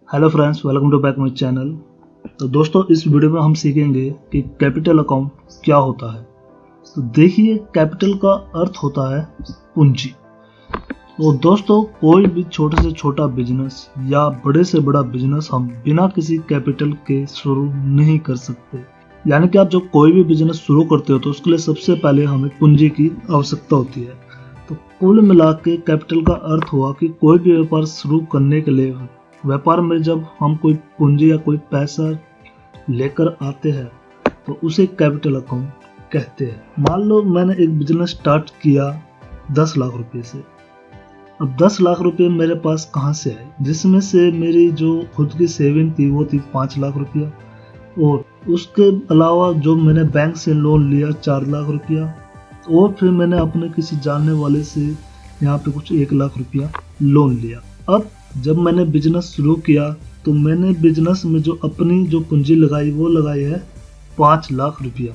Hello friends, welcome to back my channel. तो दोस्तों, इस वीडियो में हम सीखेंगे कि कैपिटल अकाउंट क्या होता है। तो देखिए, कैपिटल का अर्थ होता है पूंजी। तो दोस्तों, कोई भी छोटे से छोटा बिजनेस या बड़े से बड़ा बिजनेस हम बिना किसी कैपिटल के शुरू नहीं कर सकते। यानी कि आप जब कोई भी बिजनेस शुरू करते हो तो उसके लिए सबसे पहले हमें पूंजी की आवश्यकता होती है। तो कुल मिला के कैपिटल का अर्थ हुआ कि कोई भी व्यापार शुरू करने के लिए व्यापार में जब हम कोई पूंजी या कोई पैसा लेकर आते हैं तो उसे कैपिटल अकाउंट कहते हैं। मान लो मैंने एक बिजनेस स्टार्ट किया 10 लाख रुपए से। अब 10 लाख रुपए मेरे पास कहाँ से आए, जिसमें से मेरी जो खुद की सेविंग थी वो थी 5 लाख रुपया, और उसके अलावा जो मैंने बैंक से लोन लिया 4 लाख रुपया, और फिर मैंने अपने किसी जानने वाले से यहाँ पे कुछ 1 लाख रुपया लोन लिया। अब जब मैंने बिजनेस शुरू किया तो मैंने बिजनेस में जो अपनी जो पूंजी लगाई वो लगाई है 5 लाख रुपया।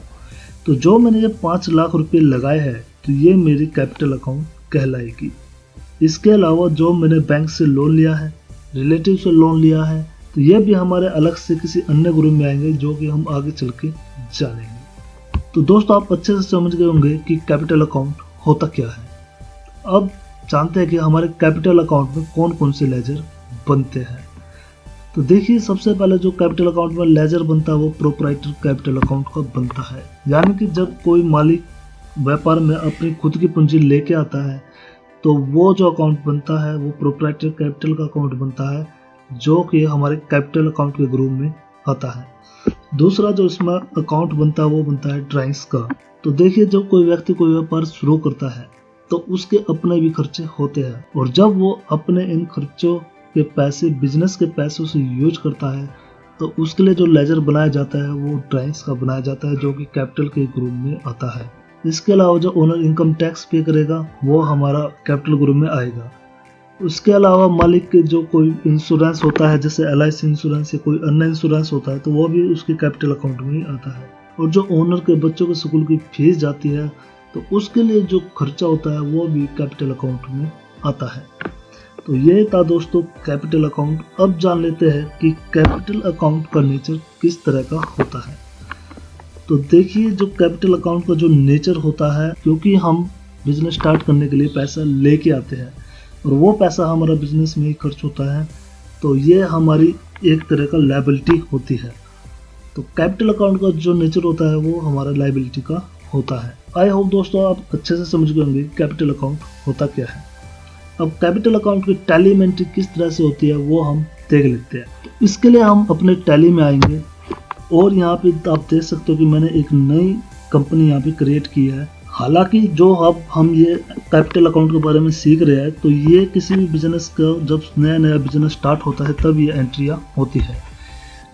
तो जो मैंने ये 5 लाख रुपये लगाए हैं तो ये मेरी कैपिटल अकाउंट कहलाएगी। इसके अलावा जो मैंने बैंक से लोन लिया है, रिलेटिव से लोन लिया है, तो ये भी हमारे अलग से किसी अन्य ग्रुप में आएंगे जो कि हम आगे चल के जानेंगे। तो दोस्तों, आप अच्छे से समझ गए होंगे कि कैपिटल अकाउंट होता क्या है। अब जानते हैं कि हमारे कैपिटल अकाउंट में कौन कौन से लेजर बनते हैं। तो देखिए, सबसे पहले जो कैपिटल अकाउंट में लेजर बनता है वो प्रोप्राइटर कैपिटल अकाउंट का बनता है। यानी कि जब कोई मालिक व्यापार में अपनी खुद की पूंजी लेके आता है तो वो जो अकाउंट बनता है वो प्रोप्राइटर कैपिटल का अकाउंट बनता है, जो कि हमारे कैपिटल अकाउंट के ग्रुप में आता है। दूसरा जो इसमें अकाउंट बनता है वो बनता है ड्राइंग्स का। तो देखिए, जब कोई व्यक्ति कोई व्यापार शुरू करता है तो उसके अपने भी खर्चे होते हैं, और जब वो अपने इन खर्चों के पैसे बिजनेस के पैसों से यूज करता है तो उसके लिए जो लेजर बनाया जाता है वो ड्राइंग्स का बनाया जाता है, जो कि कैपिटल के ग्रुप में आता है। इसके अलावा जो ओनर इनकम टैक्स पे करेगा वो हमारा कैपिटल ग्रुप में आएगा। उसके अलावा मालिक के जो कोई इंश्योरेंस होता है, जैसे LIC इंश्योरेंस या कोई अन्य इंश्योरेंस होता है, तो वो भी उसके कैपिटल अकाउंट में ही आता है। और जो ओनर के बच्चों के स्कूल की फीस जाती है तो उसके लिए जो खर्चा होता है वो भी कैपिटल अकाउंट में आता है। तो ये था दोस्तों कैपिटल अकाउंट। अब जान लेते हैं कि कैपिटल अकाउंट का नेचर किस तरह का होता है। तो देखिए, जो कैपिटल अकाउंट का जो नेचर होता है, क्योंकि हम बिजनेस स्टार्ट करने के लिए पैसा लेके आते हैं और वो पैसा हमारा बिजनेस में ही खर्च होता है, तो ये हमारी एक तरह का लायबिलिटी होती है। तो कैपिटल अकाउंट का जो नेचर होता है वो हमारा लायबिलिटी का होता है। आई होप दोस्तों आप अच्छे से समझ गए होंगे कैपिटल अकाउंट होता क्या है। अब कैपिटल अकाउंट की टैली में एंट्री किस तरह से होती है वो हम देख लेते हैं। तो इसके लिए हम अपने टैली में आएंगे, और यहाँ पे आप देख सकते हो कि मैंने एक नई कंपनी यहाँ पे क्रिएट की है। हालांकि जो अब हम ये कैपिटल अकाउंट के बारे में सीख रहे हैं, तो ये किसी भी बिजनेस का जब नया नया बिजनेस स्टार्ट होता है तब ये एंट्रियाँ होती है,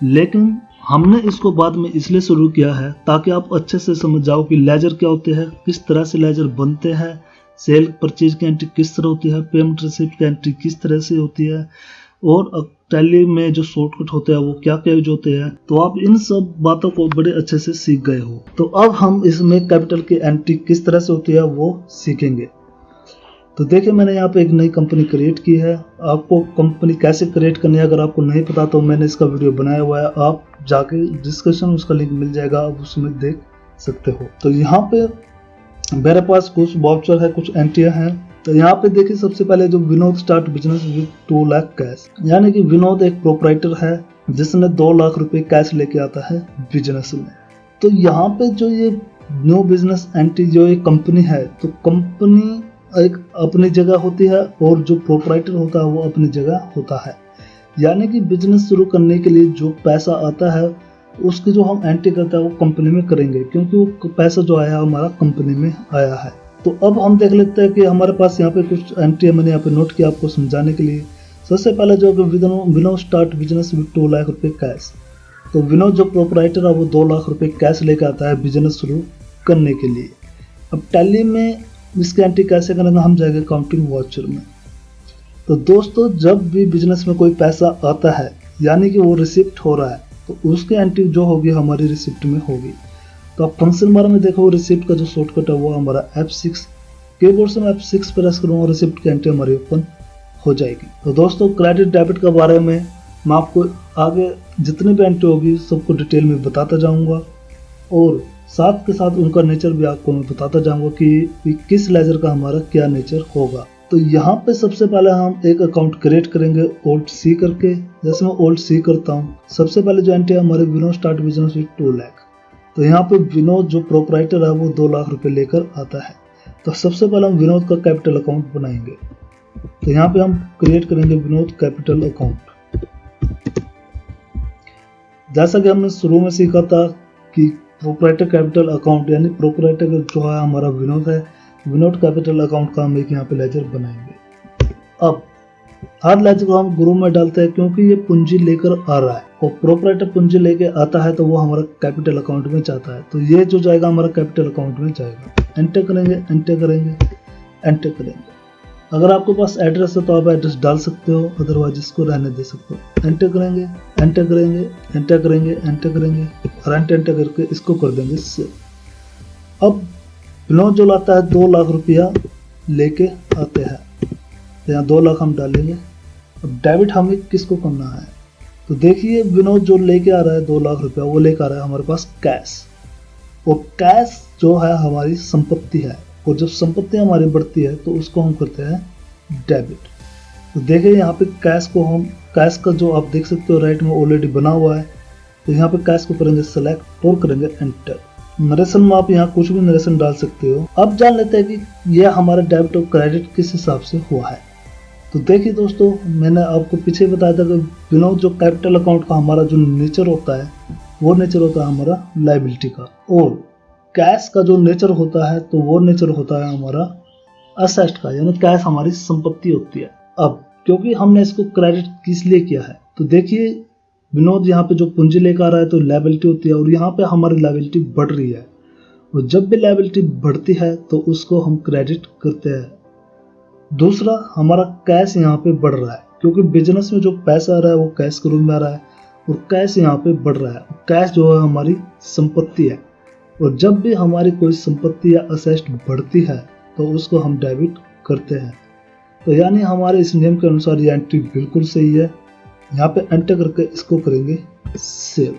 लेकिन हमने इसको बाद में इसलिए शुरू किया है ताकि आप अच्छे से समझ जाओ कि लेजर क्या होते हैं, किस तरह से लेजर बनते हैं, सेल परचेज की एंट्री किस तरह होती है, पेमेंट रिसिप्ट की एंट्री किस तरह से होती है, और टैली में जो शॉर्टकट होते हैं वो क्या क्या यूज होते हैं। तो आप इन सब बातों को बड़े अच्छे से सीख गए हो। तो अब हम इसमें कैपिटल की एंट्री किस तरह से होती है वो सीखेंगे। तो देखिए, मैंने यहाँ पे एक नई कंपनी क्रिएट की है। आपको कंपनी कैसे क्रिएट करनी है अगर आपको नहीं पता तो मैंने इसका वीडियो बनाया हुआ है, आप जाके डिस्क्रिप्शन उसका लिंक मिल जाएगा, आप उसमें देख सकते हो। तो यहाँ पे मेरे पास कुछ वाउचर है, कुछ एंट्रियां हैं। तो यहाँ पे देखिए, सबसे पहले जो Vinod start business with 2 lakh cash, यानी कि विनोद एक प्रोप्राइटर है जिसने 2 लाख रुपए कैश लेके आता है बिजनेस में। तो यहाँ पे जो ये न्यू बिजनेस एंट्री जो ये कंपनी है, तो कंपनी एक अपनी जगह होती है और जो प्रोप्राइटर होता है वो अपनी जगह होता है। यानी कि बिजनेस शुरू करने के लिए जो पैसा आता है उसकी जो हम एंट्री करते हैं वो कंपनी में करेंगे, क्योंकि वो पैसा जो आया हमारा कंपनी में आया है। तो अब हम देख लेते हैं कि हमारे पास यहाँ पे कुछ एंट्री मैंने यहाँ पे नोट किया आपको समझाने के लिए। सबसे पहले जो Vinod start business with 2 lakh रुपए कैश। तो विनोद जो प्रोप्राइटर है वो 2 लाख रुपए कैश लेकर आता है बिजनेस शुरू करने के लिए। अब टैली में इसकी एंट्री कैसे करेंगे, हम जाएंगे काउंटिंग वाउचर में। तो दोस्तों, जब भी बिजनेस में कोई पैसा आता है यानी कि वो रिसिप्ट हो रहा है, तो उसकी एंट्री जो होगी हमारी रिसिप्ट में होगी। तो आप फंक्शन बार में देखो, रिसिप्ट का जो शॉर्टकट है वो हमारा F6, कीबोर्ड से मैं F6 प्रेस करूँगा, रिसिप्ट की एंट्री हमारी ओपन हो जाएगी। तो दोस्तों, क्रेडिट डेबिट के बारे में मैं आपको आगे जितनी भी एंट्री होगी सबको डिटेल में बताता जाऊंगा और साथ के साथ उनका नेचर भी आपको मैं बताता जाऊंगा कि किस लेजर का हमारा क्या नेचर होगा। तो यहाँ पे सबसे पहले हम एक अकाउंट क्रिएट करेंगे Alt C करके। जैसे मैं Alt C करता हूँ, सबसे पहले जो एंट्री है हमारे Vinod start business with 2 lakh. तो यहाँ पे विनोद जो प्रोपराइटर है वो 2 लाख रुपए लेकर आता है। तो सबसे पहले हम विनोद का कैपिटल अकाउंट बनाएंगे। तो यहाँ पे हम क्रिएट करेंगे विनोद कैपिटल अकाउंट। जैसा कि हमने शुरू में सीखा था कि प्रोपराइटर कैपिटल अकाउंट यानी प्रोपराइटर जो है हमारा विनोद है, विनोद कैपिटल अकाउंट का हम एक यहाँ पे लेजर बनाएंगे। अब हर लेजर को हम ग्रुप में डालते हैं क्योंकि ये पूंजी लेकर आ रहा है और प्रोपराइटर पूंजी लेके आता है तो वो हमारा कैपिटल अकाउंट में जाता है। तो ये जो जाएगा हमारा कैपिटल अकाउंट में जाएगा। एंटर करेंगे, एंटर करेंगे, एंटर करेंगे। अगर आपके पास एड्रेस है तो आप एड्रेस डाल सकते हो, अदरवाइज इसको रहने दे सकते हो। एंटर करेंगे, एंटर करेंगे, एंटर करेंगे, एंटर करेंगे और एंटर करके इसको कर देंगे सेव। अब विनोद जो लाता है 2 लाख रुपया लेके आते हैं। तो यहाँ 2 लाख हम डालेंगे। अब डेबिट हमें किसको करना है, तो देखिए विनोद जो लेके आ रहा है 2 लाख रुपया वो लेके आ रहा है हमारे पास कैश, और कैश जो है हमारी संपत्ति है और जब संपत्ति हमारी बढ़ती है तो उसको हम करते हैं डेबिट। तो देखिए यहाँ पे कैश को हम कैश का जो आप देख सकते हो राइट में ऑलरेडी बना हुआ है। तो यहाँ पे कैश को करेंगे सेलेक्ट और करेंगे एंटर। नरेशन में आप यहाँ कुछ भी नरेशन डाल सकते हो। अब जान लेते हैं कि यह हमारा डेबिट और क्रेडिट किस हिसाब से हुआ है। तो देखिए दोस्तों, मैंने आपको पीछे बताया था कि विनोद जो कैपिटल अकाउंट का हमारा जो नेचर होता है वो नेचर होता है हमारा लायबिलिटी का, और कैश का जो नेचर होता है तो वो नेचर होता है हमारा असेट का, यानी कैश हमारी संपत्ति होती है। अब क्योंकि हमने इसको क्रेडिट किस लिए किया है, तो देखिए विनोद यहाँ पे जो पूंजी लेकर आ रहा है तो लायबिलिटी होती है और यहाँ पे हमारी लायबिलिटी बढ़ रही है, और जब भी लायबिलिटी बढ़ती है तो उसको हम क्रेडिट करते हैं। दूसरा, हमारा कैश यहाँ पे बढ़ रहा है क्योंकि बिजनेस में जो पैसा आ रहा है वो कैश के रूप में आ रहा है और कैश यहाँ पे बढ़ रहा है। कैश जो है हमारी संपत्ति है, और जब भी हमारी कोई संपत्ति या असेट बढ़ती है तो उसको हम डेबिट करते हैं। तो यानी हमारे इस नियम के अनुसार ये एंट्री बिल्कुल सही है। यहाँ पे एंटर करके इसको करेंगे सेव।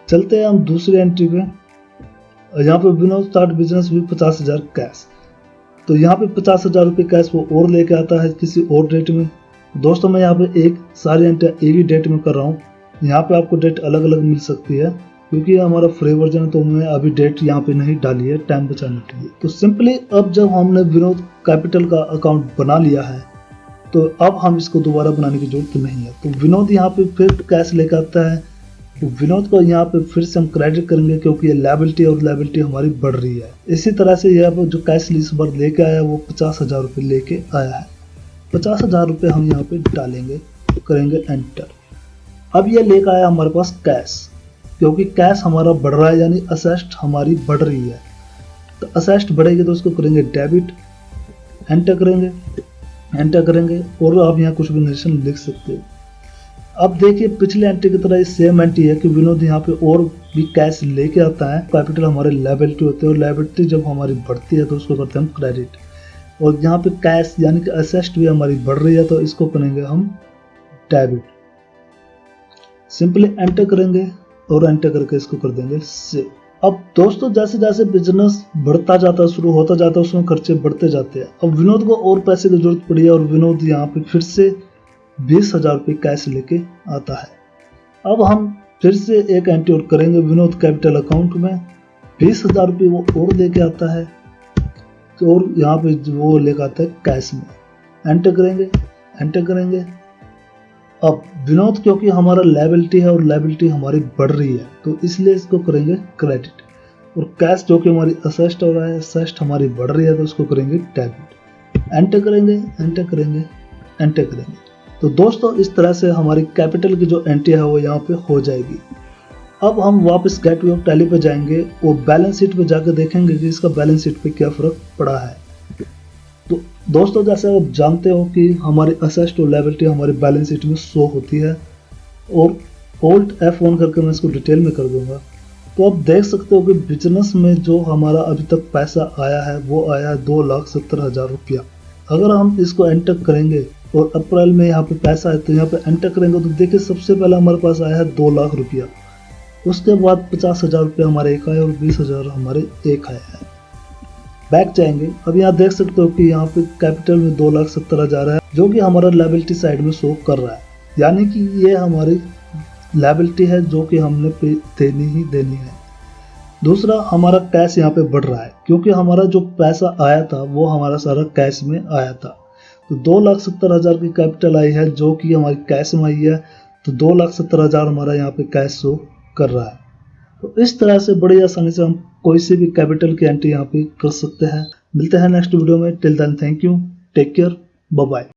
चलते हैं हम दूसरी एंट्री पे। यहाँ पे विनोद स्टार्ट बिजनेस भी 50,000 कैश। तो यहाँ पे 50,000 रुपये कैश वो और लेके आता है किसी और डेट में। दोस्तों मैं यहाँ पे एक सारी एंट्री एक ही डेट में कर रहा हूँ। यहाँ पे आपको डेट अलग अलग मिल सकती है क्योंकि हमारा फ्री वर्जन है, तो मैं अभी डेट यहाँ पे नहीं डाली है टाइम बचाने के लिए। तो सिंपली अब जब हमने विनोद कैपिटल का अकाउंट बना लिया है तो अब हम इसको दोबारा बनाने की जरूरत नहीं है। तो विनोद यहाँ पे फिर कैश लेकर आता है, तो विनोद को यहाँ पे फिर से हम क्रेडिट करेंगे क्योंकि ये लायबिलिटी और लायबिलिटी हमारी बढ़ रही है। इसी तरह से यहाँ पे जो कैश इस बार लेके आया वो 50,000 रुपये लेके आया है। 50,000 रुपये हम यहाँ पे डालेंगे, करेंगे एंटर। अब ये लेकर आया हमारे पास कैश, क्योंकि कैश हमारा बढ़ रहा है यानी असेस्ट हमारी बढ़ रही है। तो असेस्ट बढ़ेगी तो उसको करेंगे डेबिट, एंटर करेंगे, एंटर करेंगे और आप यहाँ कुछ भी नरेशन लिख सकते हो। अब देखिए पिछले एंट्री की तरह सेम एंट्री है कि विनोद यहाँ पे और भी कैश लेके आता है। कैपिटल हमारे लायबिलिटी होते हैं और लायबिलिटी जब हमारी बढ़ती है तो उसको करते हैं हम क्रेडिट, और यहाँ पे कैश यानी कि असेस्ट भी हमारी बढ़ रही है तो इसको करेंगे हम डेबिट। सिंपली एंटर करेंगे और एंटर करके इसको कर देंगे सेव। अब दोस्तों जैसे जैसे बिजनेस बढ़ता जाता है, शुरू होता जाता है, उसमें खर्चे बढ़ते जाते हैं। अब विनोद को और पैसे की जरूरत पड़ी है और विनोद यहाँ पे फिर से 20,000 रुपये कैश लेके आता है। अब हम फिर से एक एंट्री और करेंगे विनोद कैपिटल अकाउंट में। 20,000 रुपये वो और लेके आता है और यहाँ पे वो लेके आता है कैश में। एंटर करेंगे, एंटर करेंगे। अब विनोद क्योंकि हमारा लायबिलिटी है और लायबिलिटी हमारी बढ़ रही है तो इसलिए इसको करेंगे क्रेडिट, और कैश जो कि हमारी असेस्ट हो रहा है, असेस्ट हमारी बढ़ रही है तो उसको करेंगे डेबिट। एंटर करेंगे, एंटर करेंगे, एंटर करेंगे। तो दोस्तों इस तरह से हमारी कैपिटल की जो एंट्री है वो यहाँ पे हो जाएगी। अब हम वापस गेटवे ऑफ टैली पे जाएंगे और बैलेंस शीट पे जाकर देखेंगे कि इसका बैलेंस शीट पे क्या फर्क पड़ा है। तो दोस्तों जैसे आप जानते हो कि हमारी असेस्ट और लायबिलिटी हमारी बैलेंस शीट में शो होती है, और Alt F1 करके मैं इसको डिटेल में कर दूंगा। तो आप देख सकते हो कि बिजनेस में जो हमारा अभी तक पैसा आया है वो आया है 2,70,000 रुपया। अगर हम इसको एंटर करेंगे और अप्रैल में यहाँ पे पैसा है, तो यहाँ पे एंटर करेंगे तो देखिए सबसे पहले हमारे पास आया है 2 लाख रुपया। उसके बाद 50,000 रुपया हमारे एक आया और 20,000 हमारे एक आया है। बैक जाएंगे, अब यहाँ देख सकते हो कि यहाँ पे कैपिटल में 2,70,000 है, जो कि हमारा लायबिलिटी साइड में शो कर रहा है, यानी कि ये हमारी लायबिलिटी है जो कि हमने पे देनी ही देनी है। दूसरा, हमारा कैश यहाँ पे बढ़ रहा है क्योंकि हमारा जो पैसा आया था वो हमारा सारा कैश में आया था। तो 2,70,000 की कैपिटल आई है जो कि हमारी कैश में आई है, तो 2,70,000 हमारा यहाँ पे कैश शो कर रहा है। तो इस तरह से बड़ी आसानी से हम कोई से भी कैपिटल की एंट्री यहाँ पे कर सकते हैं। मिलते हैं नेक्स्ट वीडियो में। Till then thank you, take care, bye bye.